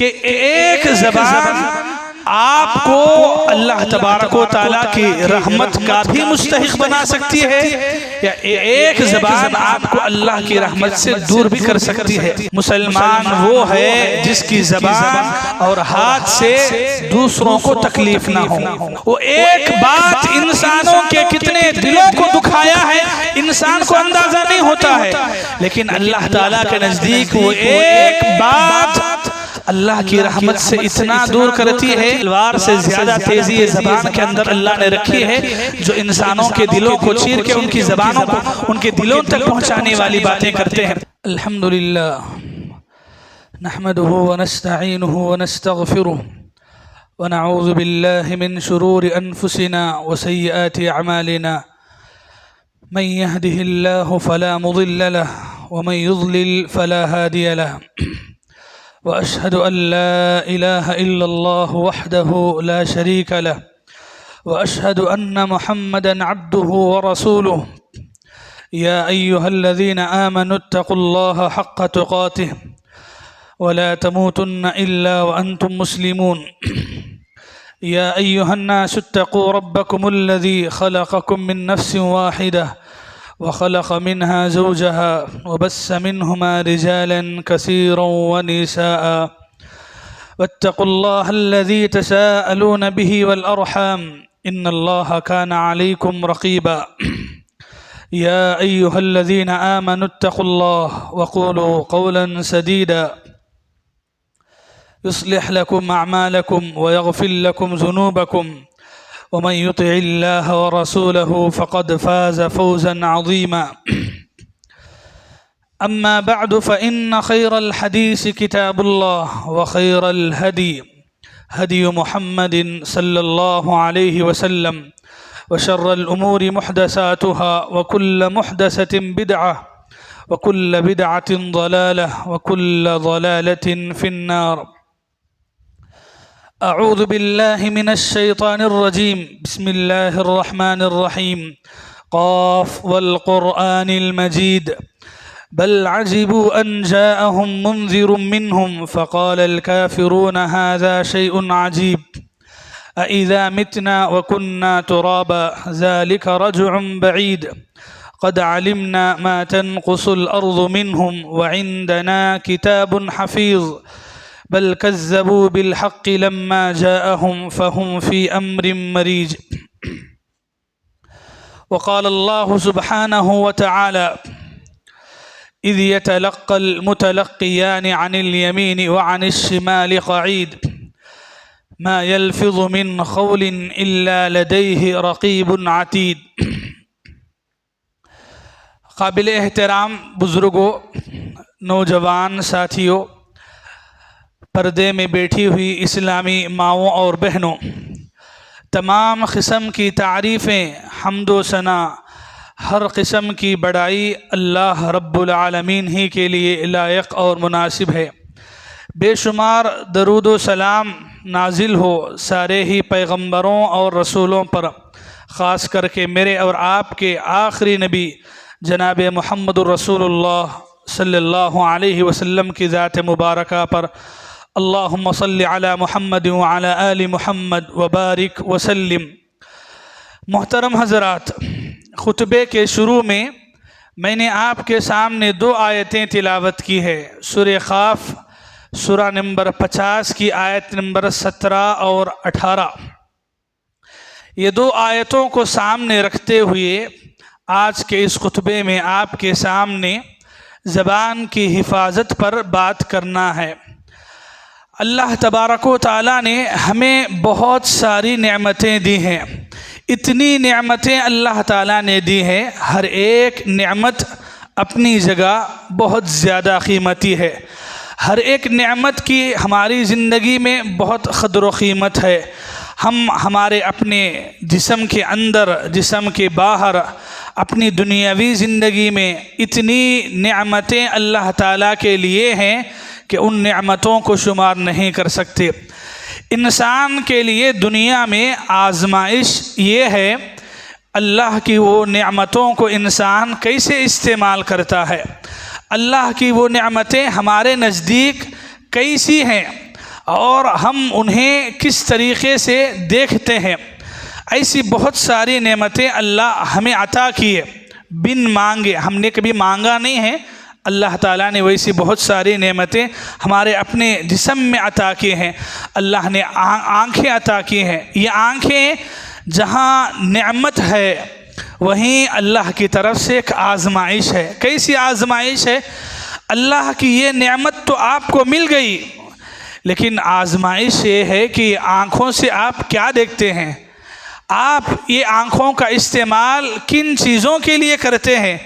कि एक ज़बान आपको अल्लाह तबारक व तआला की रहमत का भी मुस्तहिक बना सकती है, या एक ज़बान आपको अल्लाह की रहमत से दूर भी कर सकती है। मुसलमान वो है जिसकी ज़बान और हाथ से दूसरों को तकलीफ ना हो। वो एक बात इंसानों के कितने दिलों को दुखाया है इंसान को अंदाजा नहीं होता है, लेकिन अल्लाह ताला के नजदीक वो एक बात अल्लाह की रहमत से इतना दूर करती है। तलवार से ज्यादा तेजी ये ज़बान के अंदर अल्लाह ने रखी है, जो इंसानों के दिलों को चीर के उनकी ज़बानों को उनके दिलों तक पहुंचाने वाली बातें करते हैं। अल्हम्दुलिल्लाह नहमदुहु व नस्तईनुहु व नस्तगफिरुहु व नऊज़ु बिल्लाहि मिन शुरूरि अनफुसिना व सय्यिआति अमालिना मन यहदिहिल्लाहु फला मुदिल्ल लहु व मन युद्लिल फला हादिय लहु व अशहदु अन ला इलाहा इल्लल्लाहु वहदहु ला शरीका लहु व अशहदु अन्न मुहम्मदन अब्दुहु व रसूलुहु या अय्युहल्लज़ीना आमनु इत्तक़ुल्लाहा हक़्क़ तुक़ातिह व ला तमूतुन्न इल्ला व अंतुम मुस्लिमून या अय्युहन्नासु इत्तक़ू रब्बकुमुल्लज़ी खलक़कुम मिन नफ्सिन वाहिदह वख़लक़ मिन्हा ज़ौजहा वबस्स मिन्हुमा रिजालन कसीरन वनिसाअ वत्तक़ुल्लाहल्लज़ी तसाअलून बिही वल अर्हाम इन्नल्लाहा कान अलैकुम रक़ीबा या अय्युहल्लज़ीना आमनु इत्तक़ुल्लाह वक़ूलू क़ौलन सदीदा युस्लिह लकुम अअमालकुम वयग़फ़िर लकुम ज़ुनूबकुम वमन युतिइल्लाह व रसूलहु फ़क़द फ़ाज़ फ़ौज़न अज़ीमा अम्मा बअद फ़इन्न ख़ैरल हदीस किताबुल्लाह व ख़ैरल हदी हदी मुहम्मदिन सल्लल्लाहु अलैहि वसल्लम व शर्रल उमूरि मुहदसातुहा व कुल्ल मुहदसतिन बिदअह व कुल्ल बिदअतिन ज़लालह व कुल्ल ज़लालतिन फ़िन्नार। अऊज़ु बिल्लाहि मिनश शैतानिर रजीम बिस्मिल्लाहिर रहमानिर रहीम क़ाफ़ वल क़ुरआनिल मजीद बल अजिबू अन जाअहुम मुन्ज़िरुम मिन्हुम फ़क़ालल काफ़िरून हाज़ा शैउन अजीब अइज़ा मितना व कुन्ना तुराबा ज़ालिक रज्उन बईद क़द अलिमना मा तनक़ुसुल अर्ज़ु मिन्हुम व इंदना किताबुन हफ़ीज़ बल कज़्ज़बू बिल हक़्क़ि लम्मा जाअहुम फ़हुम फ़ी अम्रिन मरीज। वक़ाल अल्लाहु सुब्हानहु व तआला इज़ यतलक़्क़ल मुतलक़्क़ियानि अनिल यमीनि व अनिश शिमालि क़ईद मा यल्फ़िज़ु मिन क़ौलिन इल्ला लदैहि रक़ीबुन अतीद। काबिल एहतराम बुज़ुर्गों, नौजवान साथियों, पर्दे में बैठी हुई इस्लामी माओं और बहनों, तमाम क़िस्म की तारीफ़ें हम्दो सना हर क़िस्म की बड़ाई अल्लाह रब्बुल आलमीन ही के लिए लायक और मुनासिब है। बेशुमार दरूद व सलाम नाजिल हो सारे ही पैगम्बरों और रसूलों पर, ख़ास करके मेरे और आपके आखिरी नबी जनाब मुहम्मदुर रसूलुल्लाह सल्लल्लाहु अलैहि वसल्लम की ज़ात मुबारका पर। अल्लाहुम्मा सल्लि अला मुहम्मद व अला आलि मुहम्मद व बारिक वसल्लिम। मोहतरम हज़रात, खुतबे के शुरू में मैंने आपके सामने दो आयतें तिलावत की है। सूरह क़ाफ़ सूरा नंबर 50 की आयत नंबर 17 और 18। ये दो आयतों को सामने रखते हुए आज के इस खुतबे में आपके सामने ज़बान की हिफाजत पर बात करना है। अल्लाह तबारक व तआला ने हमें बहुत सारी नेमतें दी हैं। इतनी नेमतें अल्लाह ताला ने दी हैं, हर एक नेमत अपनी जगह बहुत ज़्यादा कीमती है। हर एक नेमत की हमारी ज़िंदगी में बहुत क़द्र व क़ीमत है। हम हमारे अपने जिस्म के अंदर, जिस्म के बाहर, अपनी दुनियावी ज़िंदगी में इतनी नेमतें अल्लाह ताला के लिए हैं कि उन नेमतों को शुमार नहीं कर सकते। इंसान के लिए दुनिया में आजमाइश ये है अल्लाह की वो नेमतों को इंसान कैसे इस्तेमाल करता है, अल्लाह की वो नेमतें हमारे नज़दीक कैसी हैं, और हम उन्हें किस तरीक़े से देखते हैं। ऐसी बहुत सारी नेमतें अल्लाह हमें अता किए बिन मांगे, हमने कभी मांगा नहीं है। अल्लाह ताला ने वैसी बहुत सारी नेमतें हमारे अपने जिस्म में अता किए हैं। अल्लाह ने आँखें अता की हैं। ये आँखें जहाँ नेमत है वहीं अल्लाह की तरफ से एक आजमाइश है। कैसी आजमाइश है? अल्लाह की ये नेमत तो आपको मिल गई, लेकिन आजमाइश ये है कि आँखों से आप क्या देखते हैं। आप ये आँखों का इस्तेमाल किन चीज़ों के लिए करते हैं?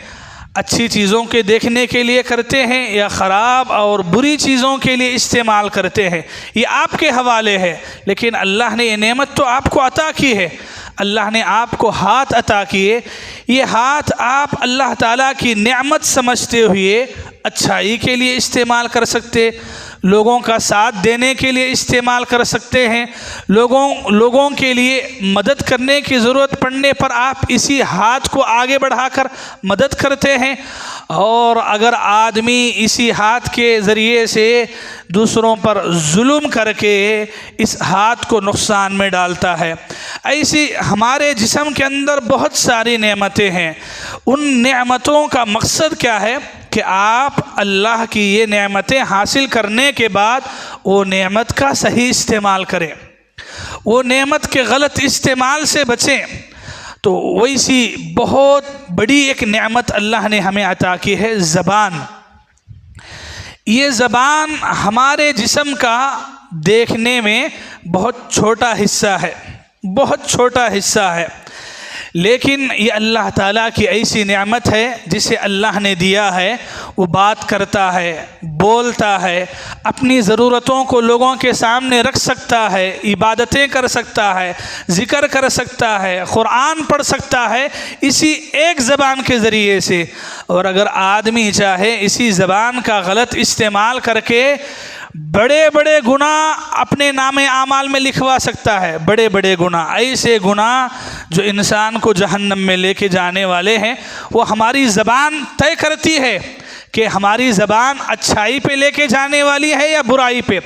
अच्छी चीज़ों के देखने के लिए करते हैं या ख़राब और बुरी चीज़ों के लिए इस्तेमाल करते हैं, ये आपके हवाले है। लेकिन अल्लाह ने ये नेमत तो आपको अता की है। अल्लाह ने आपको हाथ अता किए। ये हाथ आप अल्लाह ताला की नेमत समझते हुए अच्छाई के लिए इस्तेमाल कर सकते, लोगों का साथ देने के लिए इस्तेमाल कर सकते हैं, लोगों के लिए मदद करने की ज़रूरत पड़ने पर आप इसी हाथ को आगे बढ़ाकर मदद करते हैं। और अगर आदमी इसी हाथ के ज़रिए से दूसरों पर जुल्म करके इस हाथ को नुकसान में डालता है। ऐसी हमारे जिस्म के अंदर बहुत सारी नेमतें हैं। उन नेमतों का मकसद क्या है कि आप अल्लाह की ये नेमतें हासिल करने के बाद वो नेमत का सही इस्तेमाल करें, वो नेमत के गलत इस्तेमाल से बचें। तो वैसी बहुत बड़ी एक नेमत अल्लाह ने हमें अता की है, ज़बान। ये ज़बान हमारे जिस्म का देखने में बहुत छोटा हिस्सा है, बहुत छोटा हिस्सा है, लेकिन ये अल्लाह ताला की ऐसी नेमत है जिसे अल्लाह ने दिया है। वो बात करता है, बोलता है, अपनी ज़रूरतों को लोगों के सामने रख सकता है, इबादतें कर सकता है, ज़िक्र कर सकता है, क़ुरान पढ़ सकता है इसी एक ज़बान के ज़रिए से। और अगर आदमी चाहे इसी ज़बान का गलत इस्तेमाल करके बड़े बड़े गुनाह अपने नामे आमाल में लिखवा सकता है। बड़े बड़े गुनाह, ऐसे गुनाह जो इंसान को जहन्नम में लेके जाने वाले हैं, वो हमारी ज़बान तय करती है कि हमारी ज़बान अच्छाई पे लेके जाने वाली है या बुराई पे।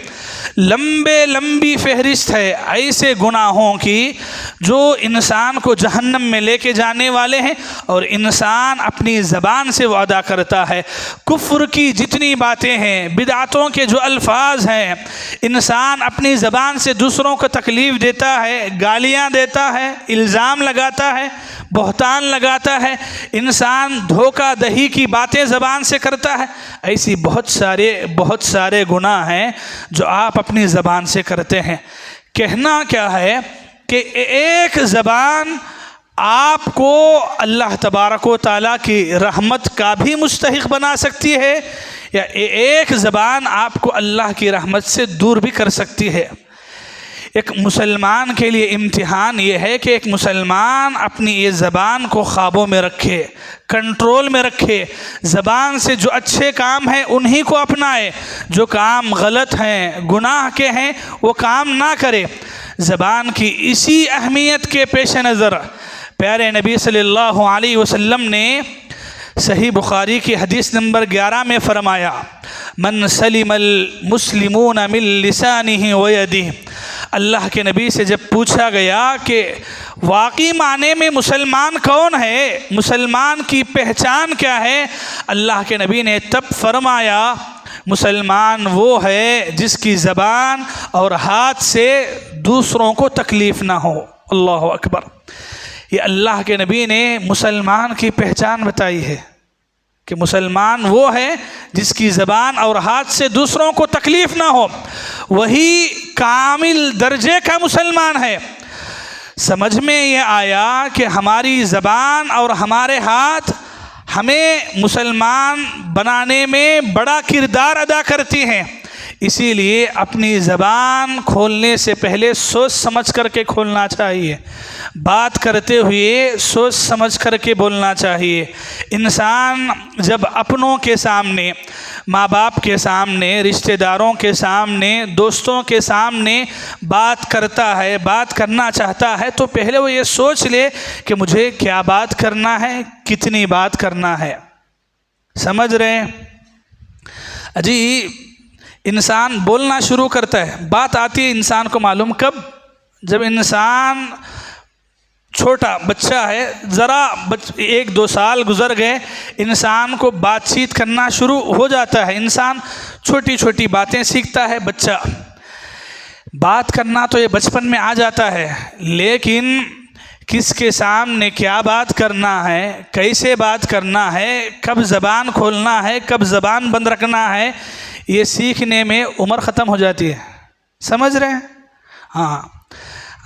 लंबी फहरिस्त है ऐसे गुनाहों की जो इंसान को जहन्नम में लेके जाने वाले हैं, और इंसान अपनी ज़बान से वादा करता है। कुफ्र की जितनी बातें हैं, बिदातों के जो अल्फाज हैं, इंसान अपनी ज़बान से दूसरों को तकलीफ़ देता है, गालियाँ देता है, इल्ज़ाम लगाता है, बहतान लगाता है, इंसान धोखा दही की बातें ज़बान से करता है। ऐसी बहुत सारे गुनाह हैं जो आप अपनी ज़बान से करते हैं। कहना क्या है कि एक ज़बान आपको अल्लाह तबारक व तआला की रहमत का भी मुस्तहिक़ बना सकती है, या एक ज़बान आपको अल्लाह की रहमत से दूर भी कर सकती है। एक मुसलमान के लिए इम्तिहान ये है कि एक मुसलमान अपनी ये ज़बान को ख़ाबों में रखे, कंट्रोल में रखे। ज़बान से जो अच्छे काम हैं उन्हीं को अपनाए, जो काम गलत हैं, गुनाह के हैं, वो काम ना करे। ज़बान की इसी अहमियत के पेश नज़र प्यारे नबी सल्लल्लाहु अलैहि वसल्लम ने सही बुखारी की हदीस नंबर 11 में फ़रमाया, मन सलिमल मुस्लिमून मिन लिसानिही व यदिही। अल्लाह के नबी से जब पूछा गया कि वाकई माने में मुसलमान कौन है, मुसलमान की पहचान क्या है, अल्लाह के नबी ने तब फरमाया, मुसलमान वो है जिसकी ज़बान और हाथ से दूसरों को तकलीफ़ ना हो। अल्लाह अकबर। ये अल्लाह के नबी ने मुसलमान की पहचान बताई है कि मुसलमान वो है जिसकी ज़बान और हाथ से दूसरों को तकलीफ़ ना हो, वही कामिल दर्जे का मुसलमान है। समझ में ये आया कि हमारी ज़बान और हमारे हाथ हमें मुसलमान बनाने में बड़ा किरदार अदा करती हैं। इसीलिए अपनी ज़बान खोलने से पहले सोच समझ करके खोलना चाहिए, बात करते हुए सोच समझ करके बोलना चाहिए। इंसान जब अपनों के सामने, माँ बाप के सामने, रिश्तेदारों के सामने, दोस्तों के सामने बात करता है, बात करना चाहता है, तो पहले वो ये सोच ले कि मुझे क्या बात करना है, कितनी बात करना है। समझ रहे हैं? अजी इंसान बोलना शुरू करता है, बात आती है इंसान को मालूम कब, जब इंसान छोटा बच्चा है, ज़रा 1-2 साल गुजर गए, इंसान को बातचीत करना शुरू हो जाता है, इंसान छोटी छोटी बातें सीखता है। बच्चा बात करना तो ये बचपन में आ जाता है, लेकिन किसके सामने क्या बात करना है, कैसे बात करना है, कब ज़बान खोलना है, कब ज़बान बंद रखना है, ये सीखने में उम्र ख़त्म हो जाती है। समझ रहे हैं? हाँ,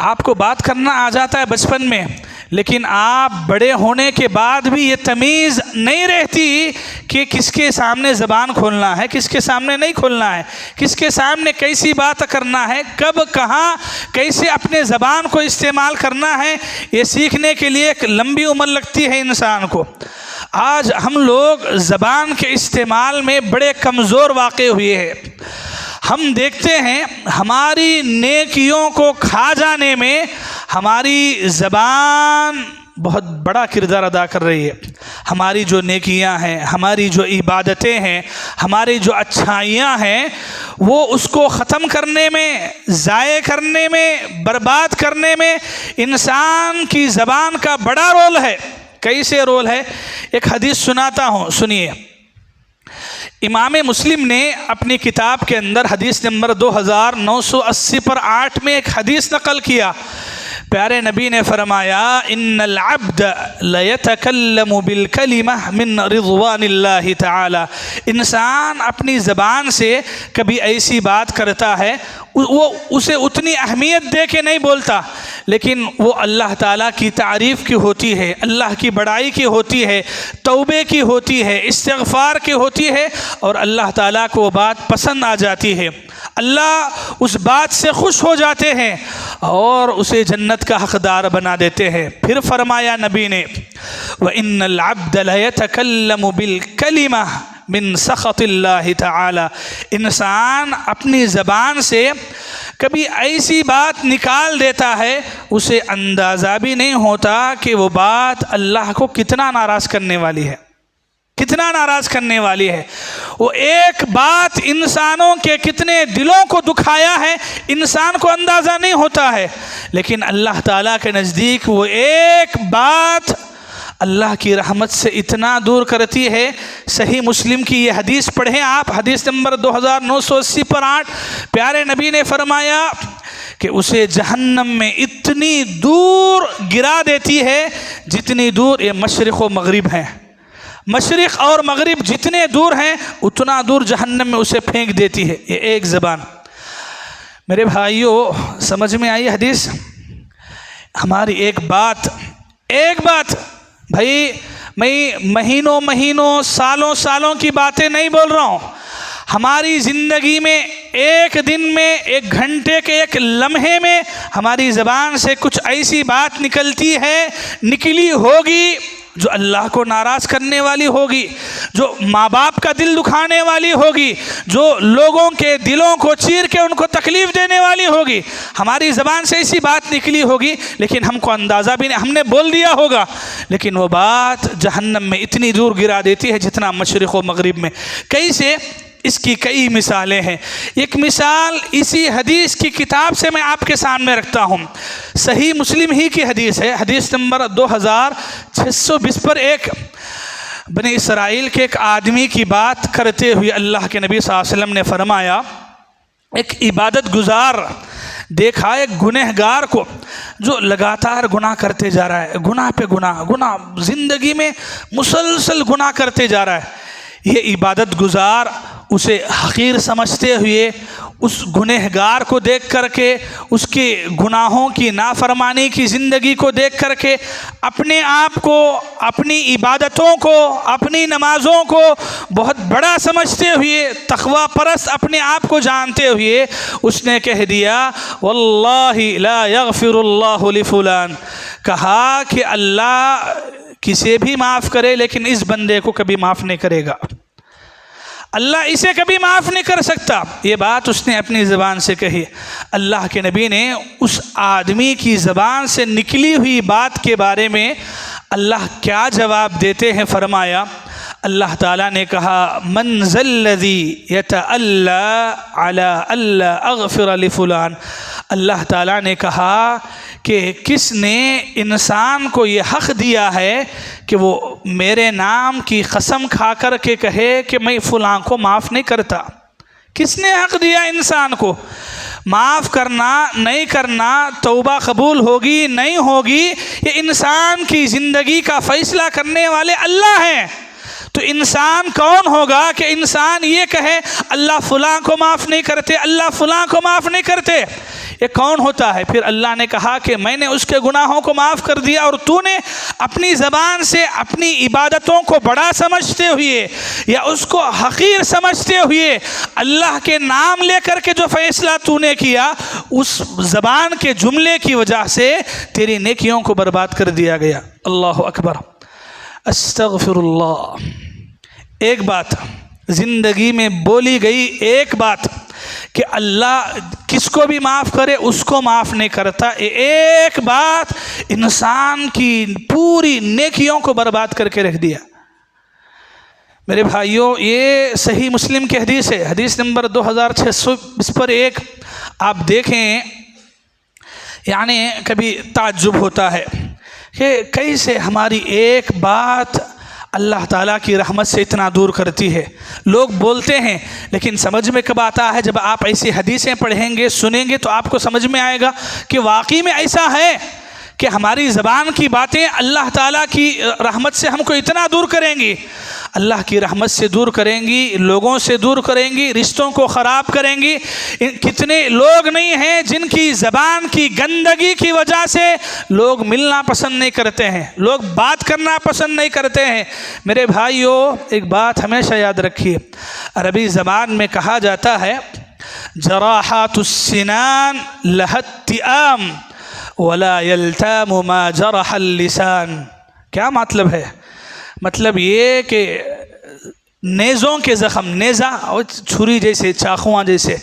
आपको बात करना आ जाता है बचपन में, लेकिन आप बड़े होने के बाद भी ये तमीज़ नहीं रहती कि किसके सामने ज़बान खोलना है, किसके सामने नहीं खोलना है, किसके सामने कैसी बात करना है, कब कहाँ कैसे अपने ज़बान को इस्तेमाल करना है। ये सीखने के लिए एक लंबी उम्र लगती है इंसान को। आज हम लोग ज़बान के इस्तेमाल में बड़े कमज़ोर वाक़े हुए हैं। हम देखते हैं हमारी नेकियों को खा जाने में हमारी ज़बान बहुत बड़ा किरदार अदा कर रही है। हमारी जो नेकियां हैं, हमारी जो इबादतें हैं, हमारी जो अच्छाइयां हैं, वो उसको ख़त्म करने में, ज़ाये करने में, बर्बाद करने में इंसान की ज़बान का बड़ा रोल है। कैसे रोल है? एक हदीस सुनाता हूँ, सुनिए। इमाम मुस्लिम ने अपनी किताब के अंदर हदीस नंबर 2980 पर 8 में एक हदीस नकल किया। प्यारे नबी ने फरमाया, इन्नल अब्द लयतकल्लमु बिल कलिमा मिन रिज़वानिल्लाहि तआला। इंसान अपनी ज़बान से कभी ऐसी बात करता है, वो उसे उतनी अहमियत दे के नहीं बोलता, लेकिन वो अल्लाह ताला की तारीफ़ की होती है, अल्लाह की बड़ाई की होती है, तौबे की होती है, इस्तिग़फ़ार की होती है, और अल्लाह ताला को वो बात पसंद आ जाती है। अल्लाह उस बात से खुश हो जाते हैं और उसे जन्नत का हक़दार बना देते हैं। फिर फरमाया नबी ने, व इन्नल अब्द लयतकल्लमु बिल कलिमा मिन सख़तिल्लाहि तआला। इंसान अपनी ज़बान से कभी ऐसी बात निकाल देता है, उसे अंदाज़ा भी नहीं होता कि वो बात अल्लाह को कितना नाराज़ करने वाली है, कितना नाराज़ करने वाली है। वो एक बात इंसानों के कितने दिलों को दुखाया है, इंसान को अंदाज़ा नहीं होता है, लेकिन अल्लाह ताला के नज़दीक वो एक बात अल्लाह की रहमत से इतना दूर करती है। सही मुस्लिम की ये हदीस पढ़ें आप, हदीस नंबर 2980 पर 8। प्यारे नबी ने फरमाया कि उसे जहन्नम में इतनी दूर गिरा देती है जितनी दूर ये मशरिक़ व मगरिब हैं। मशरिक़ और मगरिब जितने दूर हैं उतना दूर जहन्नम में उसे फेंक देती है ये एक ज़बान। मेरे भाइयों, समझ में आई हदीस? हमारी एक बात भाई, मैं महीनों महीनों सालों सालों की बातें नहीं बोल रहा हूँ। हमारी ज़िंदगी में एक दिन में, एक घंटे के एक लम्हे में हमारी ज़बान से कुछ ऐसी बात निकली होगी जो अल्लाह को नाराज़ करने वाली होगी, जो माँ बाप का दिल दुखाने वाली होगी, जो लोगों के दिलों को चीर के उनको तकलीफ़ देने वाली होगी। हमारी ज़बान से ऐसी बात निकली होगी, लेकिन हमको अंदाज़ा भी नहीं, हमने बोल दिया होगा, लेकिन वो बात जहन्नम में इतनी दूर गिरा देती है जितना मशरिक़ व मगरिब में। कैसे? इसकी कई मिसालें हैं। एक मिसाल इसी हदीस की किताब से मैं आपके सामने रखता हूँ। सही मुस्लिम ही की हदीस है, हदीस नंबर 2620 पर एक बनी इसराइल के एक आदमी की बात करते हुए अल्लाह के नबी सल्लल्लाहु अलैहि वसल्लम ने फरमाया, एक इबादत गुजार देखा एक गुनहगार को जो लगातार गुनाह करते जा रहा है, गुनाह पे गुनाह ज़िंदगी में मुसलसल गुनाह करते जा रहा है। ये इबादत गुजार उसे हक़ीर समझते हुए, उस गुनहगार को देख करके, उसके गुनाहों की नाफरमानी की ज़िंदगी को देख करके, अपने आप को, अपनी इबादतों को, अपनी नमाज़ों को बहुत बड़ा समझते हुए, तक़वा परस्त अपने आप को जानते हुए, उसने कह दिया, वल्लाहि ला यग़फ़िरुल्लाहु लिफ़ुलान। कहा कि अल्लाह किसे भी माफ़ करे, लेकिन इस बंदे को कभी माफ़ नहीं करेगा, अल्लाह इसे कभी माफ़ नहीं कर सकता। ये बात उसने अपनी ज़बान से कही। अल्लाह के नबी ने उस आदमी की ज़बान से निकली हुई बात के बारे में अल्लाह क्या जवाब देते हैं फरमाया, अल्लाह ताला ने कहा मन ज़ल्लज़ी यतअल्ला अला अल्ला अग़फ़िर लिफ़ुलान। अल्लाह ताला ने कहा कि किसने इंसान को ये हक़ दिया है कि वो मेरे नाम की कसम खा कर के कहे कि मैं फ़लाँ को माफ़ नहीं करता। किसने हक़ दिया इंसान को? माफ़ करना नहीं करना, तौबा कबूल होगी नहीं होगी, ये इंसान की ज़िंदगी का फ़ैसला करने वाले अल्लाह हैं। तो इंसान कौन होगा कि इंसान ये कहे अल्लाह फ़लाँ को माफ़ नहीं करते, अल्लाह फ़लाँ को माफ़ नहीं करते? ये कौन होता है? फिर अल्लाह ने कहा कि मैंने उसके गुनाहों को माफ़ कर दिया और तूने अपनी ज़बान से अपनी इबादतों को बड़ा समझते हुए या उसको हक़ीर समझते हुए अल्लाह के नाम लेकर के जो फ़ैसला तूने किया, उस ज़बान के जुमले की वजह से तेरी नेकियों को बर्बाद कर दिया गया। अल्लाह अकबर, अस्तग़फिरुल्लाह। एक बात ज़िंदगी में बोली गई, एक बात कि अल्लाह किसको भी माफ़ करे उसको माफ़ नहीं करता, एक बात इंसान की पूरी नेकियों को बर्बाद करके रख दिया। मेरे भाइयों, ये सही मुस्लिम की हदीस है, हदीस नंबर 2601। आप देखें, यानी कभी ताज्जुब होता है कि कैसे हमारी एक बात अल्लाह ताला की रहमत से इतना दूर करती है। लोग बोलते हैं, लेकिन समझ में कब आता है? जब आप ऐसी हदीसें पढ़ेंगे, सुनेंगे, तो आपको समझ में आएगा कि वाकई में ऐसा है कि हमारी ज़बान की बातें अल्लाह ताला की रहमत से हमको इतना दूर करेंगी, अल्लाह की रहमत से दूर करेंगी, लोगों से दूर करेंगी, रिश्तों को ख़राब करेंगी। कितने लोग नहीं हैं जिनकी ज़बान की गंदगी की वजह से लोग मिलना पसंद नहीं करते हैं, लोग बात करना पसंद नहीं करते हैं। मेरे भाइयों, एक बात हमेशा याद रखिए, अरबी ज़बान में कहा जाता है जराहातुस्सिनान लहत्तिआम वला यल्तामु मा जरहल लिसान। क्या मतलब है? मतलब ये कि नेज़ों के ज़ख़म, नेज़ा और छुरी जैसे, चाकुआँ जैसे,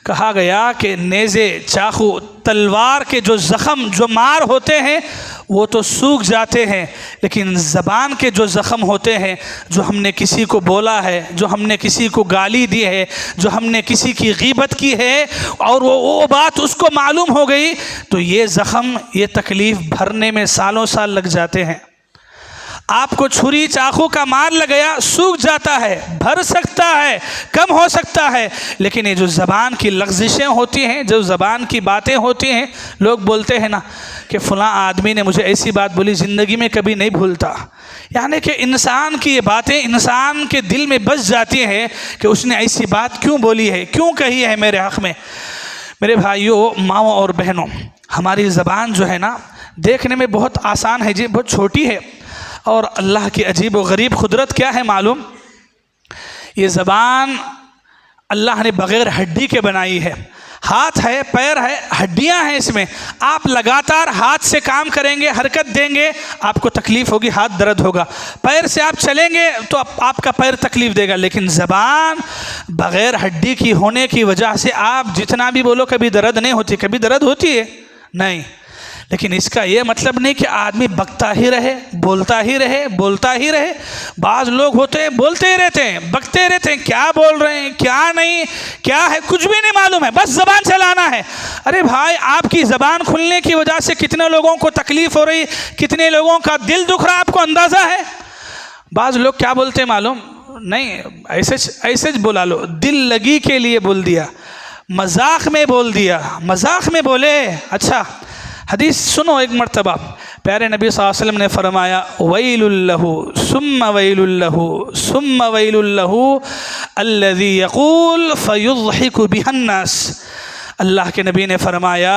कहा गया कि नेज़े, चाकू, तलवार के जो ज़ख़म, जो मार होते हैं वो तो सूख जाते हैं, लेकिन ज़बान के जो ज़ख़म होते हैं, जो हमने किसी को बोला है, जो हमने किसी को गाली दी है, जो हमने किसी की ग़ीबत की है और वो बात उसको मालूम हो गई, तो ये ज़ख़म, ये तकलीफ़ भरने में सालों साल लग जाते हैं। आपको छुरी चाकू का मार लग गया, सूख जाता है, भर सकता है, कम हो सकता है, लेकिन ये जो ज़बान की लग़ज़िशें होती हैं, जो ज़बान की बातें होती हैं, लोग बोलते हैं ना कि फ़लाँ आदमी ने मुझे ऐसी बात बोली, ज़िंदगी में कभी नहीं भूलता। यानी कि इंसान की ये बातें इंसान के दिल में बस जाती हैं कि उसने ऐसी बात क्यों बोली है, क्यों कही है मेरे हक़ में। मेरे भाइयों, माँओं और बहनों, हमारी ज़बान जो है ना, देखने में बहुत आसान है जी, बहुत छोटी है, और अल्लाह की अजीब व गरीब कुदरत क्या है मालूम? ये ज़बान अल्लाह ने बग़ैर हड्डी के बनाई है। हाथ है, पैर है, हड्डियां हैं इसमें। आप लगातार हाथ से काम करेंगे, हरकत देंगे, आपको तकलीफ़ होगी, हाथ दर्द होगा। पैर से आप चलेंगे तो आपका पैर तकलीफ़ देगा, लेकिन ज़बान बग़ैर हड्डी की होने की वजह से आप जितना भी बोलो कभी दर्द नहीं होती। कभी दर्द होती है? नहीं। लेकिन इसका ये मतलब नहीं कि आदमी बकता ही रहे, बोलता ही रहे, बोलता ही रहे। बाज़ लोग होते हैं बोलते ही रहते हैं, बकते रहते हैं, क्या बोल रहे हैं, क्या नहीं, क्या है, कुछ भी नहीं मालूम है, बस ज़बान चलाना है। अरे भाई, आपकी ज़बान खुलने की वजह से कितने लोगों को तकलीफ़ हो रही, कितने लोगों का दिल दुख रहा, आपको अंदाज़ा है? बाज़ लोग क्या बोलते हैं मालूम? नहीं, ऐसे बोला लो, दिल लगी के लिए बोल दिया, मजाक में बोल दिया, मजाक में बोले। अच्छा, हदीस सुनो एक मरतबा, प्यारे नबी सल्लल्लाहु अलैहि वसल्लम ने फरमाया, वैलुल्लहु सुम्मा वैलुल्लहु सुम्मा वैलुल्लहु अल्लज़ी यक़ूल फ़युज़हिकु बिहन्नास। अल्लाह के नबी ने फरमाया,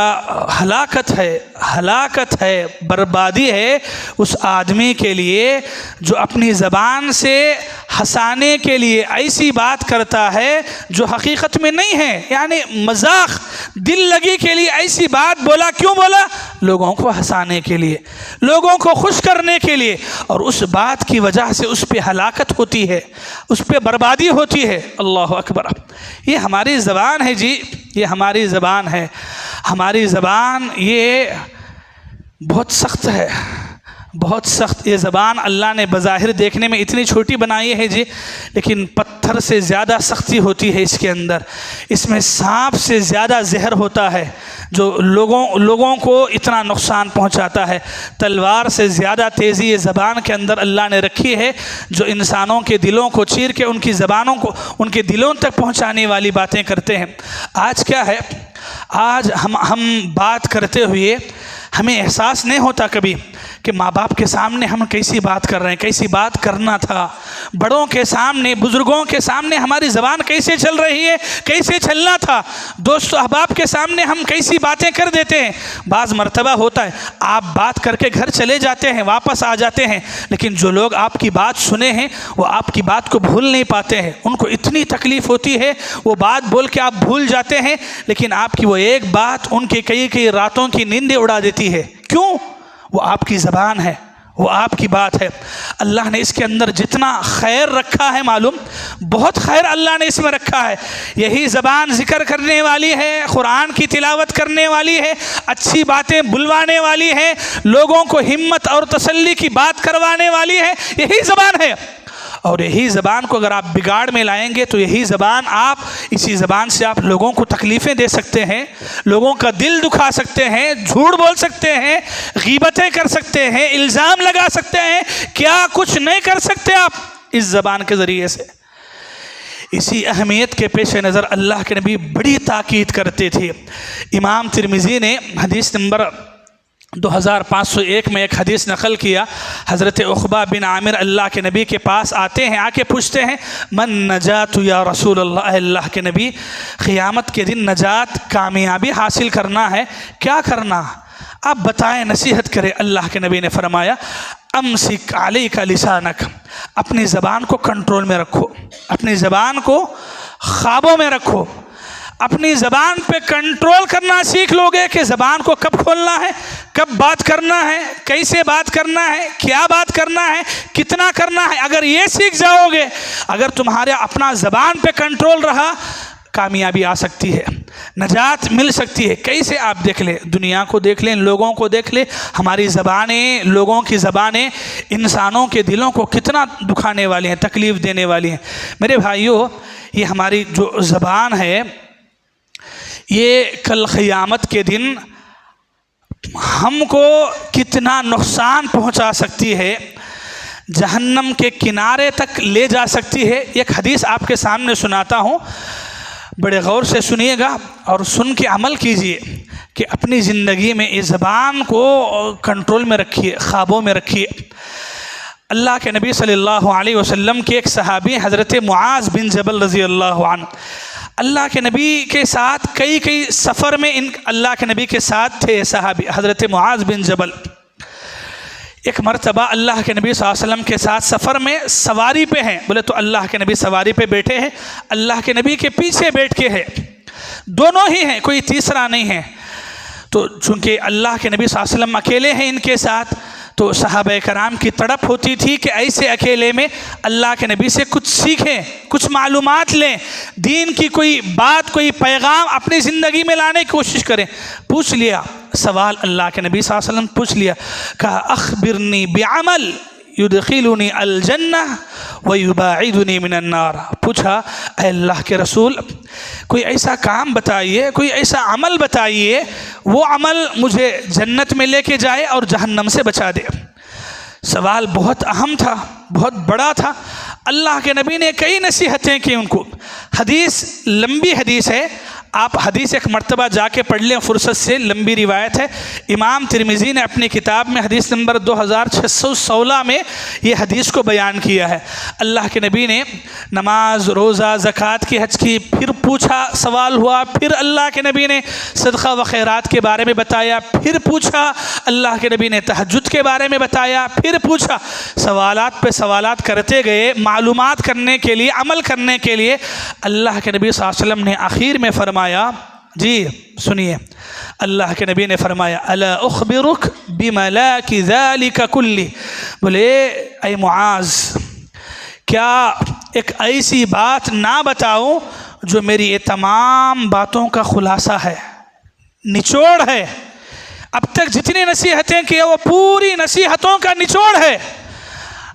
हलाकत है, हलाकत है, बर्बादी है उस आदमी के लिए जो अपनी ज़बान से हंसाने के लिए ऐसी बात करता है जो हकीकत में नहीं है, यानी मजाक, दिल लगी के लिए ऐसी बात बोला। क्यों बोला? लोगों को हंसाने के लिए, लोगों को खुश करने के लिए, और उस बात की वजह से उस पर हलाकत होती है, उस पर बर्बादी होती है। अल्लाह अकबर। ये हमारी ज़बान है जी, ये हमारी ज़बान है। हमारी ज़बान ये बहुत सख्त है, बहुत सख्त ये ज़बान अल्लाह ने बज़ाहिर देखने में इतनी छोटी बनाई है जी, लेकिन पत्थर से ज़्यादा सख्ती होती है इसके अंदर। इसमें सांप से ज़्यादा जहर होता है जो लोगों को इतना नुकसान पहुंचाता है। तलवार से ज़्यादा तेज़ी ये ज़बान के अंदर अल्लाह ने रखी है, जो इंसानों के दिलों को चीर के उनकी ज़बानों को उनके दिलों तक पहुंचाने वाली बातें करते हैं। आज क्या है, आज हम बात करते हुए हमें एहसास नहीं होता कभी कि माँ बाप के सामने हम कैसी बात कर रहे हैं, कैसी बात करना था। बड़ों के सामने, बुज़ुर्गों के सामने हमारी ज़बान कैसे चल रही है, कैसे चलना था। दोस्तों अहबाब के सामने हम कैसी बातें कर देते हैं। बाज़ मर्तबा होता है आप बात करके घर चले जाते हैं, वापस आ जाते हैं, लेकिन जो लोग आपकी बात सुने हैं वो आपकी बात को भूल नहीं पाते हैं। उनको इतनी तकलीफ़ होती है, वो बात बोल के आप भूल जाते हैं, लेकिन आपकी वो एक बात उनके कई रातों की नींदें उड़ा देती है। क्यों? वो आपकी ज़बान है, वो आपकी बात है। अल्लाह ने इसके अंदर जितना खैर रखा है, मालूम, बहुत खैर अल्लाह ने इसमें रखा है। यही ज़बान ज़िक्र करने वाली है, कुरान की तिलावत करने वाली है, अच्छी बातें बुलवाने वाली है, लोगों को हिम्मत और तसल्ली की बात करवाने वाली है। यही ज़बान है। और यही ज़बान को अगर आप बिगाड़ में लाएंगे तो यही ज़बान इसी ज़बान से आप लोगों को तकलीफ़ें दे सकते हैं, लोगों का दिल दुखा सकते हैं, झूठ बोल सकते हैं, गीबतें कर सकते हैं, इल्ज़ाम लगा सकते हैं, क्या कुछ नहीं कर सकते आप इस ज़बान के ज़रिए से। इसी अहमियत के पेश नज़र अल्लाह के नबी बड़ी ताकीद करते थे। इमाम तिरमिज़ी ने हदीस नंबर 2501 में एक हदीस नकल किया। हज़रत उक़बा बिन आमिर अल्लाह के नबी के पास आते हैं, आके पूछते हैं मन नजात या रसूल अल्लाह, अल्लाह के नबी क़ियामत के दिन नजात, कामयाबी हासिल करना है, क्या करना, आप बताएं, नसीहत करें। अल्लाह के नबी ने फरमाया अमसिक अलैका लिसानक, अपनी ज़बान को कंट्रोल में रखो, अपनी ज़बान को ख़ाबों में रखो। अपनी ज़बान पे कंट्रोल करना सीख लोगे कि ज़बान को कब खोलना है, कब बात करना है, कैसे बात करना है, क्या बात करना है, कितना करना है। अगर ये सीख जाओगे, अगर तुम्हारे अपना ज़बान पे कंट्रोल रहा, कामयाबी आ सकती है, नजात मिल सकती है। कैसे आप देख लें, दुनिया को देख लें, लोगों को देख लें, हमारी ज़बानें, लोगों की ज़बानें इंसानों के दिलों को कितना दुखाने वाली हैं, तकलीफ़ देने वाली हैं। मेरे भाइयों, ये हमारी जो ज़बान है, ये कल क़यामत के दिन हमको कितना नुकसान पहुंचा सकती है, जहन्नम के किनारे तक ले जा सकती है। एक हदीस आपके सामने सुनाता हूँ, बड़े गौर से सुनिएगा और सुन के अमल कीजिए कि अपनी ज़िंदगी में इस ज़बान को कंट्रोल में रखिए, ख़्वाबों में रखिए। अल्लाह के नबी सल्लल्लाहु अलैहि वसल्लम के एक सहाबी हज़रत मुआज़ बिन जबल रज़ी अल्लाहु अन्हु, अल्लाह के नबी के साथ कई सफ़र में अल्लाह के नबी के साथ थे सहाबी हज़रत मुआज़ बिन जबल। एक मरतबा अल्लाह के नबी सल्लल्लाहु अलैहि वसल्लम के साथ सफ़र में सवारी पे हैं। बोले तो अल्लाह के नबी सवारी पे बैठे हैं, अल्लाह के नबी के पीछे बैठ के है, दोनों ही हैं, कोई तीसरा नहीं है। तो चूँकि अल्लाह के नबी सल्लल्लाहु अलैहि वसल्लम अकेले हैं इनके साथ, तो सहाबा कराम की तड़प होती थी कि ऐसे अकेले में अल्लाह के नबी से कुछ सीखें, कुछ मालूमात लें, दीन की कोई बात, कोई पैगाम अपनी ज़िंदगी में लाने की कोशिश करें। पूछ लिया सवाल, अल्लाह के नबी सल्लल्लाहु अलैहि वसल्लम पूछ लिया, कहा अख़बिरनी बिअमल युदखिलुनी अल जन्नह व युबाइदुनी मिनन नार। पूछा अल्लाह के रसूल, कोई ऐसा काम बताइए, कोई ऐसा अमल बताइए, वो अमल मुझे जन्नत में लेके जाए और जहन्नम से बचा दे। सवाल बहुत अहम था, बहुत बड़ा था। अल्लाह के नबी ने कई नसीहतें की उनको। हदीस लंबी हदीस है, आप हदीस एक मरतबा जाके पढ़ लें फुर्सत से, लंबी रिवायत है। इमाम तिरमिज़ी ने अपनी किताब में हदीस नंबर 2616 में ये हदीस को बयान किया है। अल्लाह के नबी ने नमाज, रोज़ा, ज़कात की, हज की, फिर पूछा, सवाल हुआ, फिर अल्लाह के नबी ने सदक़ा व खैरात के बारे में बताया, फिर पूछा, अल्लाह के नबी ने तहज्जुद के बारे में बताया, फिर पूछा। सवालात पे सवालात करते गए, मालूमात करने के लिए, अमल करने के लिए। अल्लाह के नबी सल्लल्लाहु अलैहि वसल्लम ने आखिर में फरमाया, जी सुनिए, अल्लाह के नबी ने फरमाया अला उख़बिरुक बिमलाकि ज़ालिका कुल्ली। बोले ऐ मुआज़, क्या एक ऐसी बात ना बताऊं जो मेरी ये तमाम बातों का खुलासा है, निचोड़ है। अब तक जितनी नसीहतें की वो पूरी नसीहतों का निचोड़ है।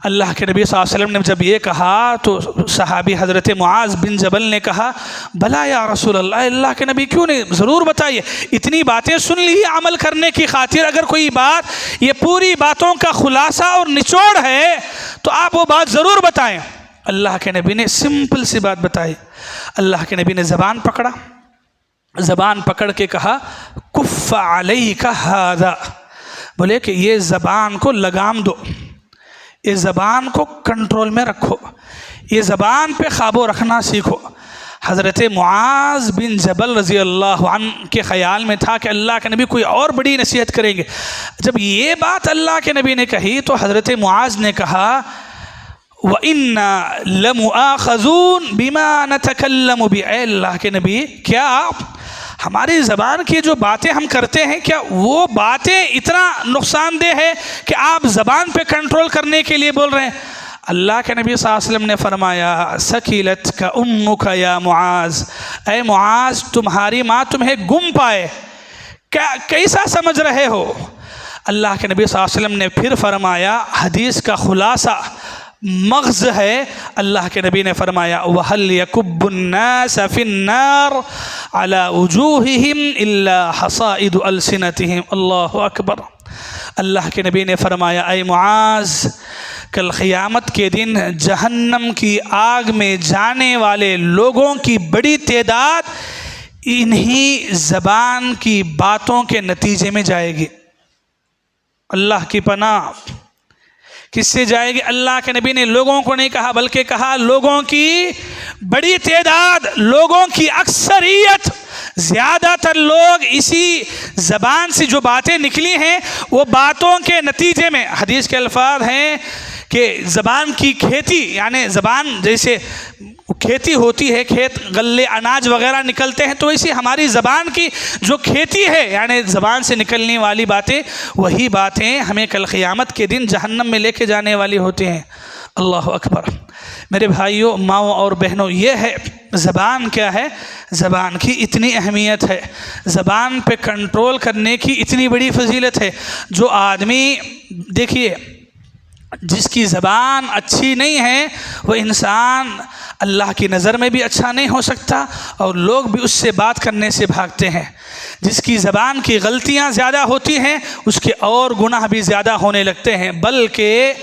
अल्लाह के नबी सल्लल्लाहु अलैहि वसल्लम ने जब ये कहा तो सहाबी हज़रत मुआज़ बिन जबल ने कहा, भला या रसूल अल्लाह, अल्लाह के नबी क्यों नहीं, ज़रूर बताइए। इतनी बातें सुन ली अमल करने की खातिर, अगर कोई बात ये पूरी बातों का खुलासा और निचोड़ है तो आप वो बात ज़रूर बताएं। अल्लाह के नबी ने सिंपल सी बात बताई। अल्लाह के नबी ने ज़बान पकड़ा, ज़बान पकड़ के कहा, कुफ़ अलैका हाज़ा, बोले कि ये ज़बान को लगाम दो, ये ज़बान को कंट्रोल में रखो, ये ज़बान पे काबू रखना सीखो। हज़रत मुआज़ बिन जबल रज़ी अल्लाह अन्हु के ख़याल में था कि अल्लाह के नबी कोई और बड़ी नसीहत करेंगे। जब ये बात अल्लाह के नबी ने कही तो हज़रत मुआज़ ने कहा, व इन्ना लमुआख़ज़ून बिमा नतकल्लमु बि, अल्लाह के नबी क्या हमारी ज़बान की जो बातें हम करते हैं क्या वो बातें इतना नुकसानदेह है कि आप ज़बान पे कंट्रोल करने के लिए बोल रहे हैं? अल्लाह के नबी सल्लल्लाहु अलैहि वसल्लम ने फरमाया, सकीलत का उम्मुका या मुआज़, ऐ मुआज़ तुम्हारी माँ तुम्हें गुम पाए, क्या कैसा समझ रहे हो? अल्लाह के नबी सल्लल्लाहु अलैहि वसल्लम ने फिर फरमाया, हदीस का खुलासा मग़ज़ है। अल्लाह के नबी ने फरमाया, वहल यकुब्बुन्नास फिन्नार अला वजूहिहिम इल्ला हसाइदु अलसिनतिहिम, अल्लाहु अकबर। अल्लाह के नबी ने फरमाया, ऐ मुआज़, कल क़यामत के दिन जहन्नम की आग में जाने वाले लोगों की बड़ी तादाद इन्हीं ज़बान की बातों के नतीजे में जाएगी। अल्लाह की पनाह, किससे जाएगी? अल्लाह के नबी ने लोगों को नहीं कहा बल्कि कहा लोगों की बड़ी तादाद, लोगों की अक्सरियत, ज़्यादातर लोग इसी ज़बान से जो बातें निकली हैं वो बातों के नतीजे में, हदीस के अल्फाज हैं कि ज़बान की खेती, यानी ज़बान जैसे खेती होती है, खेत गल्ले अनाज वगैरह निकलते हैं, तो ऐसी हमारी ज़बान की जो खेती है, यानी ज़बान से निकलने वाली बातें, वही बातें हमें कल क़यामत के दिन जहन्नम में लेके जाने वाली होती हैं। अल्लाह अकबर। मेरे भाइयों, माओ और बहनों, ये है ज़बान क्या है, ज़बान की इतनी अहमियत है, ज़बान पे कंट्रोल करने की इतनी बड़ी फजीलत है। जो आदमी, देखिए, जिसकी ज़बान अच्छी नहीं है वो इंसान अल्लाह की नज़र में भी अच्छा नहीं हो सकता और लोग भी उससे बात करने से भागते हैं। जिसकी ज़बान की गलतियां ज़्यादा होती हैं उसके और गुनाह भी ज़्यादा होने लगते हैं, बल्कि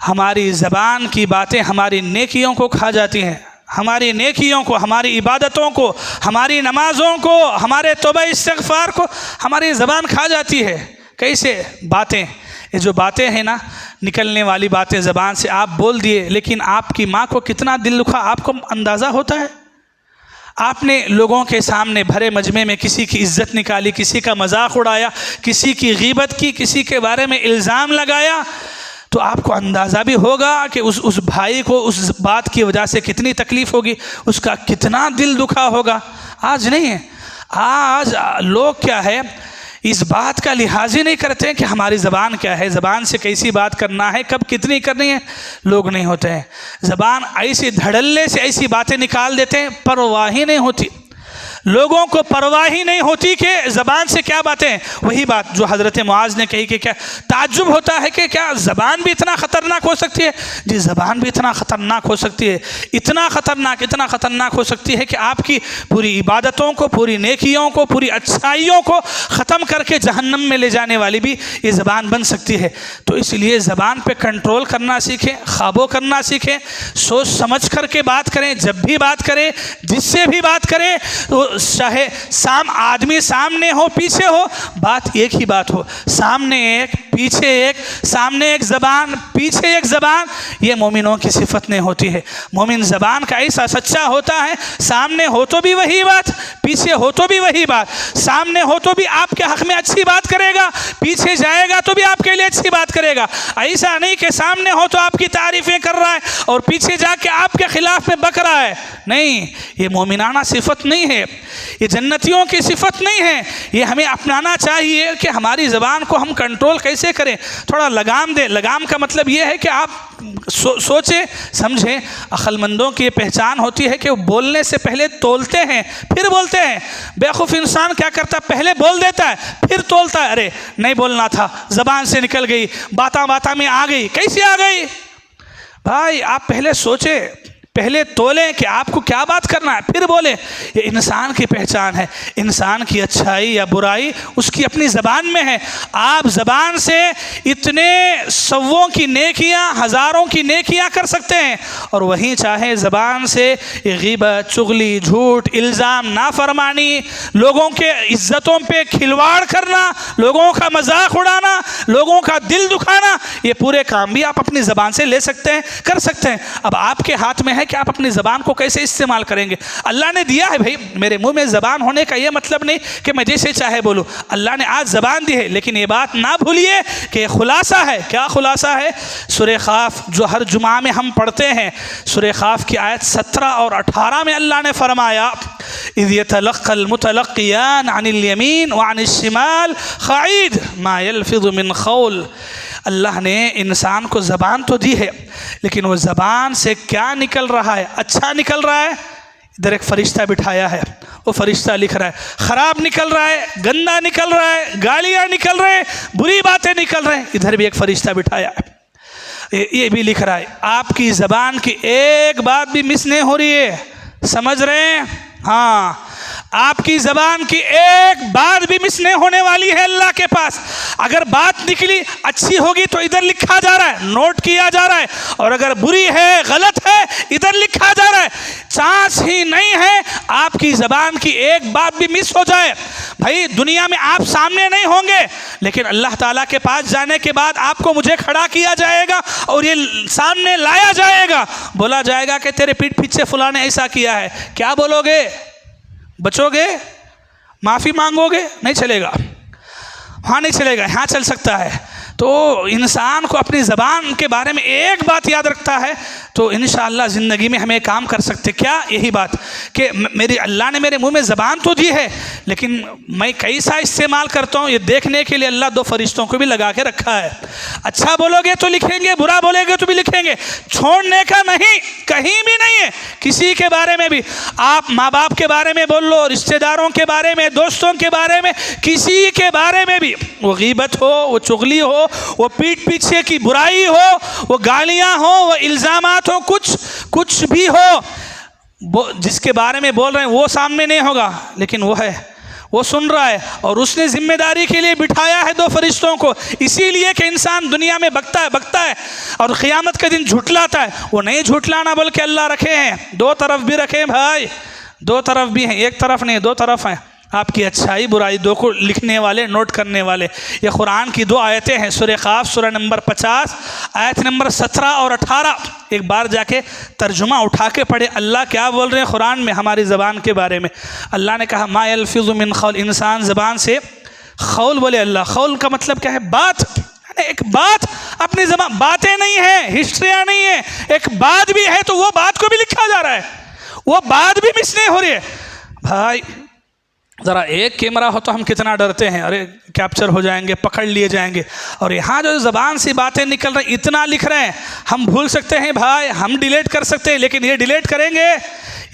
हमारी ज़बान की बातें हमारी नेकियों को खा जाती हैं, हमारी नेकियों को, हमारी इबादतों को, हमारी नमाज़ों को, हमारे तौबा इस्तिग़फ़ार को हमारी ज़बान खा जाती है। कैसे? बातें, ये जो बातें हैं ना, निकलने वाली बातें ज़बान से आप बोल दिए, लेकिन आपकी माँ को कितना दिल दुखा आपको अंदाज़ा होता है? आपने लोगों के सामने भरे मजमे में किसी की इज़्ज़त निकाली, किसी का मजाक उड़ाया, किसी की गीबत की, किसी के बारे में इल्ज़ाम लगाया, तो आपको अंदाज़ा भी होगा कि उस भाई को उस बात की वजह से कितनी तकलीफ़ होगी, उसका कितना दिल दुखा होगा। आज नहीं है, आज लोग क्या है, इस बात का लिहाज ही नहीं करते हैं कि हमारी ज़बान क्या है, ज़बान से कैसी बात करना है, कब कितनी करनी है, लोग नहीं होते हैं। ज़बान ऐसी धड़ल्ले से ऐसी बातें निकाल देते हैं, परवाह ही नहीं होती, लोगों को परवाह ही नहीं होती कि ज़बान से क्या बातें। वही बात जो हज़रत मुआज़ ने कही कि क्या ताज्जुब होता है कि क्या ज़बान भी इतना ख़तरनाक हो सकती है? जी, ज़बान भी इतना ख़तरनाक हो सकती है, इतना ख़तरनाक हो सकती है कि आपकी पूरी इबादतों को, पूरी नेकियों को, पूरी अच्छाइयों को ख़त्म करके जहन्नम में ले जाने वाली भी ये ज़बान बन सकती है। तो इसलिए ज़बान पे कंट्रोल करना सीखें, ख़ाबो करना सीखें, सोच समझ करके बात करें। जब भी बात करें, जिससे भी बात करें, तो चाहे आदमी सामने हो पीछे हो, बात एक ही बात हो, सामने एक पीछे एक, सामने एक ज़बान पीछे एक ज़बान, ये मोमिनों की सिफत नहीं होती है। मोमिन ज़बान का ऐसा सच्चा होता है, सामने हो तो भी वही बात, पीछे हो तो भी वही बात, सामने हो तो भी आपके हक़ में अच्छी बात करेगा, पीछे जाएगा तो भी आपके लिए अच्छी बात करेगा। ऐसा नहीं कि सामने हो तो आपकी तारीफ़ें कर रहा है और पीछे जाके आपके ख़िलाफ़ में बक रहा है। नहीं, ये मोमिनाना सिफत नहीं है। ये जन्नतियों की सिफत नहीं है। ये हमें अपनाना चाहिए कि हमारी ज़बान को हम कंट्रोल कैसे करें, थोड़ा लगाम दें। लगाम का मतलब ये है कि आप सोचें समझें। अक्लमंदों की पहचान होती है कि वो बोलने से पहले तोलते हैं फिर बोलते हैं। बेवकूफ़ इंसान क्या करता है, पहले बोल देता है फिर तोलता है, अरे नहीं बोलना था, ज़बान से निकल गई, बाता बाता में आ गई। कैसे आ गई भाई? आप पहले सोचें, पहले तोलें कि आपको क्या बात करना है, फिर बोले। ये इंसान की पहचान है। इंसान की अच्छाई या बुराई उसकी अपनी ज़बान में है। आप ज़बान से इतने सौों की नेकियां, हज़ारों की नेकियां कर सकते हैं, और वहीं चाहे ज़बान से ग़ीबत, चुगली, झूठ, इल्ज़ाम, नाफरमानी, लोगों के इज़्ज़तों पे खिलवाड़ करना, लोगों का मजाक उड़ाना, लोगों का दिल दुखाना, ये पूरे काम भी आप अपनी ज़बान से ले सकते हैं, कर सकते हैं। अब आपके हाथ में है कि आप अपनी ज़बान को कैसे इस्तेमाल करेंगे। अल्लाह ने दिया है भाई, मेरे मुंह में ज़बान होने का ये मतलब नहीं कि मैं जैसे चाहे बोलूँ। अल्लाह ने आज ज़बान दी है, लेकिन ये बात ना भूलिए कि खुलासा है। क्या खुलासा है? सूरह ख़ाफ़ जो हर जुमा में हम पढ़ते हैं, सूरह ख़ाफ़ की आयत 17 और 18 में अल्लाह ने फरमाया, इज़ यतलक़्क़ल मुतलक़्क़ियान अनिल यमीन व अनिश शिमाल क़ईद मा यल्फ़िज़ु मिन क़ौल। अल्लाह ने इंसान को ज़बान तो दी है, लेकिन वो ज़बान से क्या निकल रहा है? अच्छा निकल रहा है, इधर एक फ़रिश्ता बिठाया है, वो फ़रिश्ता लिख रहा है। ख़राब निकल रहा है, गंदा निकल रहा है, गालियाँ निकल रहे हैं, बुरी बातें निकल रहे हैं, इधर भी एक फ़रिश्ता बिठाया है, ये भी लिख रहा है। आपकी ज़बान की एक बात भी मिस नहीं हो रही है, समझ रहे हैं? हाँ, आपकी ज़बान की एक बात भी मिस नहीं होने वाली है अल्लाह के पास। अगर बात निकली अच्छी होगी तो इधर लिखा जा रहा है, नोट किया जा रहा है, और अगर बुरी है, गलत है, इधर लिखा जा रहा है। चांस ही नहीं है आपकी ज़बान की एक बात भी मिस हो जाए। भाई दुनिया में आप सामने नहीं होंगे, लेकिन अल्लाह ताला के पास जाने के बाद आपको मुझे खड़ा किया जाएगा और ये सामने लाया जाएगा। बोला जाएगा कि तेरे पीठ पीछे फलां ने ऐसा किया है। क्या बोलोगे? बचोगे? माफ़ी मांगोगे? नहीं चलेगा, हाँ नहीं चलेगा, यहाँ चल सकता है। तो इंसान को अपनी ज़बान के बारे में एक बात याद रखता है तो इंशाअल्लाह ज़िंदगी में हमें काम कर सकते। क्या? यही बात कि मेरी अल्लाह ने मेरे मुंह में ज़बान तो दी है, लेकिन मैं कैसा इस्तेमाल करता हूँ ये देखने के लिए अल्लाह दो फरिश्तों को भी लगा के रखा है। अच्छा बोलोगे तो लिखेंगे, बुरा बोलेगे तो भी लिखेंगे, छोड़ने का नहीं, कहीं भी नहीं है किसी के बारे में भी। आप माँ बाप के बारे में बोल लो, रिश्तेदारों के बारे में, दोस्तों के बारे में, किसी के बारे में भी, वो ग़ीबत हो, वो चुगली हो, वो पीठ पीछे की बुराई हो, वो गालियाँ हो, वो इल्ज़ामात हो, कुछ भी हो, जिसके बारे में बोल रहे हैं वो सामने नहीं होगा, लेकिन वो है, वो सुन रहा है, और उसने जिम्मेदारी के लिए बिठाया है दो फरिश्तों को, इसीलिए कि इंसान दुनिया में बकता है और क़यामत के दिन झुठलाता है। वो नहीं झुठलाना बल्कि अल्लाह रखे हैं, दो तरफ भी रखे हैं भाई, दो तरफ भी हैं, एक तरफ नहीं, दो तरफ हैं। आपकी अच्छाई बुराई दो को लिखने वाले, नोट करने वाले। ये कुरान की दो आयतें हैं, सूरह क़ाफ़ सूरह नंबर 50 आयत नंबर 17 और 18। एक बार जाके तर्जुमा उठा के पढ़े, अल्लाह क्या बोल रहे हैं कुरान में हमारी ज़बान के बारे में। अल्लाह ने कहा मा यल्फ़िज़ु मिन क़ौल, इंसान ज़बान से क़ौल बोले। अल्लाह क़ौल का मतलब क्या है? बात। एक बात अपनी ज़बान, बातें नहीं है, हिस्ट्रियाँ नहीं है, एक बात भी है तो वो बात को भी लिखा जा रहा है, वो बात भी मिस नहीं हो रही है। भाई ज़रा एक कैमरा हो तो हम कितना डरते हैं, अरे कैप्चर हो जाएंगे, पकड़ लिए जाएंगे। और यहाँ जो ज़बान से बातें निकल रही, इतना लिख रहे हैं, हम भूल सकते हैं भाई, हम डिलीट कर सकते हैं, लेकिन ये डिलीट करेंगे,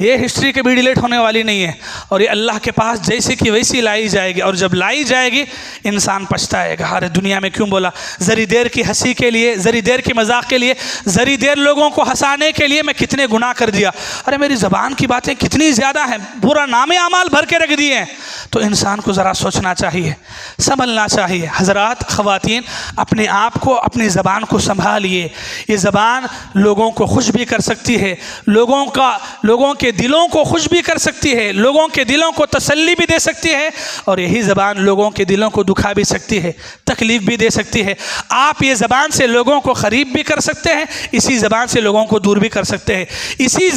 ये हिस्ट्री के भी डिलीट होने वाली नहीं है। और ये अल्लाह के पास जैसे कि वैसी लाई जाएगी, और जब लाई जाएगी इंसान पछताएगा, अरे दुनिया में क्यों बोला, ज़री देर की हंसी के लिए, ज़री देर की मजाक के लिए, ज़री देर लोगों को हंसाने के लिए मैं कितने गुनाह कर दिया, अरे मेरी ज़बान की बातें कितनी ज़्यादा हैं, पूरा नामे अमाल भर के रख दिए हैं। तो इंसान को ज़रा सोचना चाहिए, संभलना चाहिए। हज़रात, ख़वातीन, अपने आप को, अपनी ज़बान को संभालिए। ये ज़बान लोगों को खुश भी कर सकती है, लोगों के दिलों को खुश भी कर सकती है, लोगों के दिलों को तसल्ली भी दे सकती है, और यही ज़बान लोगों के दिलों को दुखा भी सकती है, तकलीफ़ भी दे सकती है। आप ये ज़बान से लोगों को क़रीब भी कर सकते हैं, इसी ज़बान से लोगों को दूर भी कर सकते हैं।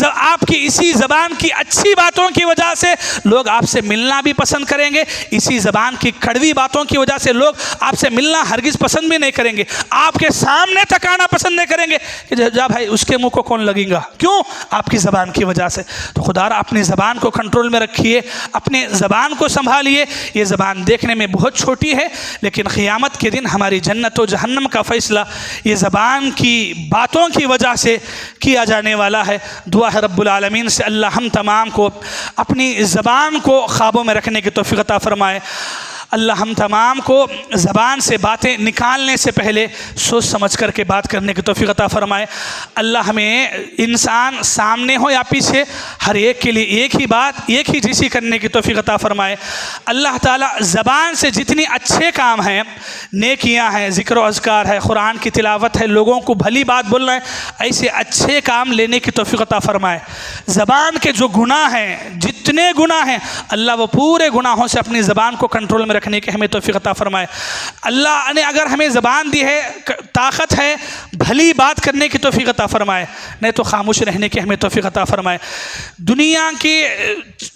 आपकी इसी ज़बान की अच्छी बातों की वजह से लोग आपसे मिलना भी पसंद पसंद करेंगे, इसी ज़बान की कड़वी बातों की वजह से लोग आपसे मिलना हरगिज़ पसंद भी नहीं करेंगे, आपके सामने तक आना पसंद नहीं करेंगे कि जा भाई उसके मुंह को कौन लगेगा, क्यों? आपकी ज़बान की वजह से। तो खुदारा अपनी ज़बान को कंट्रोल में रखिए, अपने ज़बान को संभालिए। ये ज़बान देखने में बहुत छोटी है, लेकिन क़ियामत के दिन हमारी जन्नत और जहन्नम का फ़ैसला ये ज़बान की बातों की वजह से किया जाने वाला है। दुआ है रब्बुल आलमीन से अल्लाह हम तमाम को अपनी ज़बान को ख़ाबों में रखने की तौफ़ीक़ अता फ़रमाए। अल्लाह हम तमाम को ज़बान से बातें निकालने से पहले सोच समझ कर के बात करने की तौफ़ीक़ अता फ़रमाए। अल्लाह हमें इंसान सामने हो या पीछे हर एक के लिए एक ही बात एक ही जैसी करने की तौफ़ीक़ अता फ़रमाए। अल्लाह ताला ज़बान से जितनी अच्छे काम हैं, नेकियां हैं, ज़िक्र व अज़कार है, कुरान की तिलावत है, लोगों को भली बात बोलना है, ऐसे अच्छे काम लेने की तौफ़ीक़ अता फ़रमाए। ज़बान के जो गुनाह हैं, जितने गुनाह हैं, अल्लाह वो पूरे गुनाहों से अपनी ज़बान को कंट्रोल में रखने की हमें तौफ़ीक़ अता फ़रमाए। अल्लाह ने अगर हमें ज़बान दी है, ताकत है, भली बात करने की तौफ़ीक़ अता फ़रमाए, नहीं तो खामोश रहने की हमें तौफ़ीक़ अता फ़रमाए। दुनिया के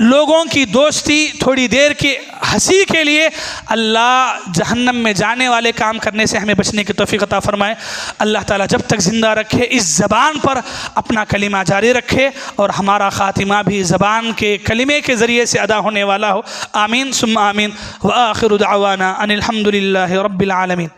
लोगों की दोस्ती थोड़ी देर की हंसी के लिए अल्लाह जहन्नम में जाने वाले काम करने से हमें बचने की तौफ़ीक़ अता फ़रमाए। अल्लाह ताला जब तक ज़िंदा रखे इस ज़बान पर अपना कलिमा जारी रखे और हमारा ख़ातिमा भी ज़बान के कलिमे के ज़रिए से अदा होने वाला हो। आमीन सुम्मा आमीन। व आखिरु दअवाना अनिल हम्दुलिल्लाहि रब्बिल आलमीन।